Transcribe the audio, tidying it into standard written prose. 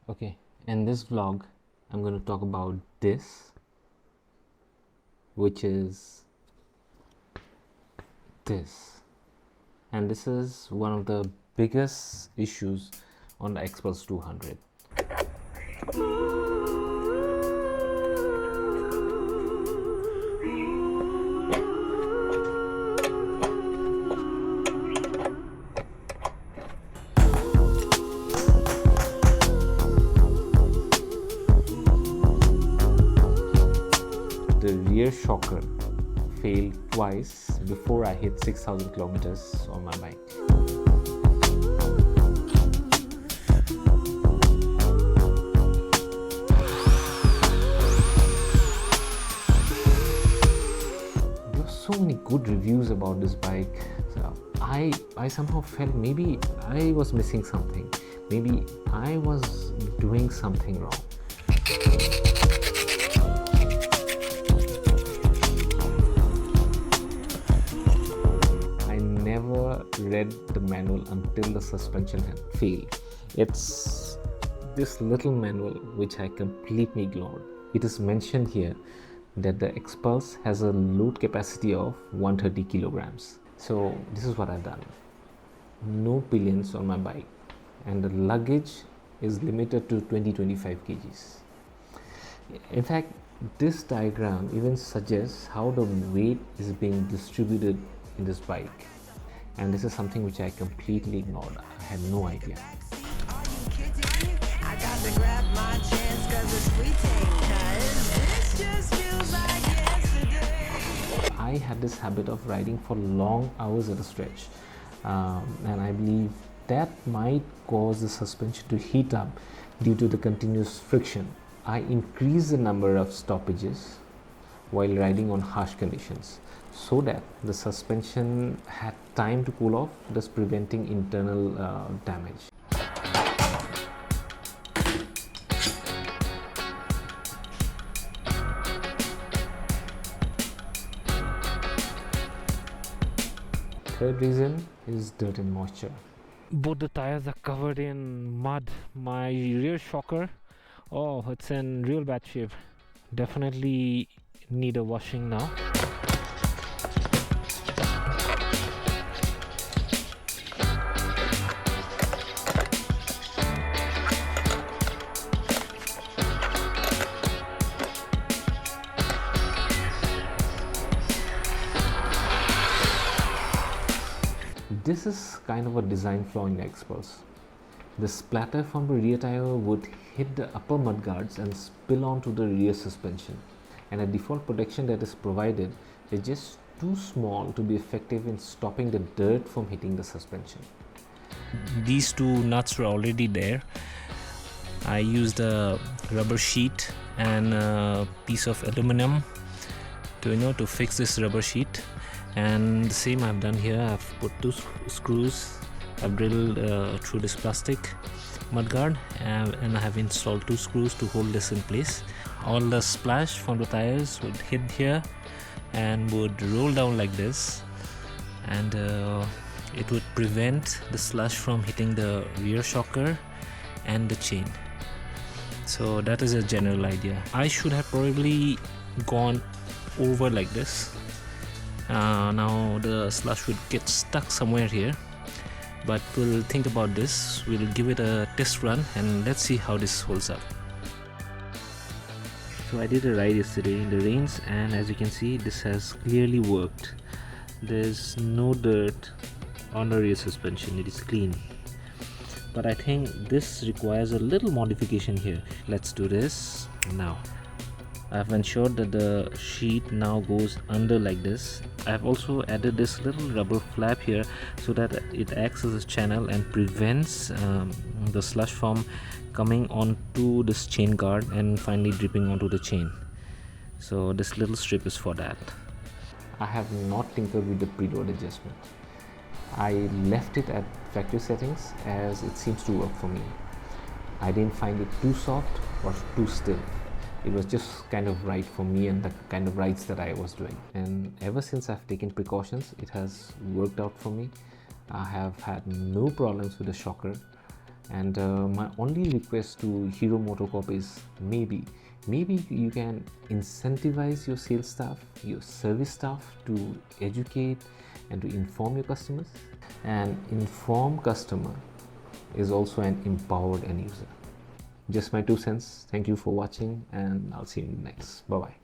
Okay, in this vlog I'm going to talk about this, which is this, and this is one of the biggest issues on the Xpulse 200. The rear shocker failed twice before I hit 6,000 kilometers on my bike. There were so many good reviews about this bike. So I somehow felt maybe I was missing something. Maybe I was doing something wrong. Never read the manual until the suspension had failed. It's this little manual which I completely ignored. It is mentioned here that the Xpulse has a load capacity of 130 kilograms. So this is what I've done. No pillions on my bike, and the luggage is limited to 20-25 kgs. In fact, this diagram even suggests how the weight is being distributed in this bike. And this is something which I completely ignored. I had no idea. I had this habit of riding for long hours at a stretch, and I believe that might cause the suspension to heat up due to the continuous friction. I increased the number of stoppages while riding on harsh conditions, so that the suspension had time to cool off, thus preventing internal damage. Third reason is dirt and moisture. Both the tires are covered in mud. My rear shocker, oh, it's in real bad shape. Definitely need a washing now. This is kind of a design flaw in the Xpulse. The splatter from the rear tire would hit the upper mudguards and spill onto the rear suspension. And the default protection that is provided is just too small to be effective in stopping the dirt from hitting the suspension. These two nuts were already there. I used a rubber sheet and a piece of aluminum to fix this rubber sheet. And the same I've done here. I've put two screws. I've drilled through this plastic mudguard, and I have installed two screws to hold this in place. All the splash from the tires would hit here and would roll down like this, and it would prevent the slush from hitting the rear shocker and the chain. So that is a general idea. I should have probably gone over like this. Now the slush would get stuck somewhere here, but we'll think about this. We'll give it a test run and let's see how this holds up. So I did a ride yesterday in the rains, and as you can see, this has clearly worked. There's no dirt on the rear suspension, it is clean. But I think this requires a little modification here. Let's do this now. I've ensured that the sheet now goes under like this. I've also added this little rubber flap here so that it acts as a channel and prevents the slush from coming onto this chain guard and finally dripping onto the chain. So this little strip is for that. I have not tinkered with the preload adjustment. I left it at factory settings as it seems to work for me. I didn't find it too soft or too stiff. It was just kind of right for me and the kind of rides that I was doing. And ever since I've taken precautions, it has worked out for me. I have had no problems with the shocker, And my only request to Hero MotoCorp is maybe you can incentivize your sales staff, your service staff to educate and to inform your customers. An informed customer is also an empowered end user. Just my 2 cents. Thank you for watching, and I'll see you next. Bye bye.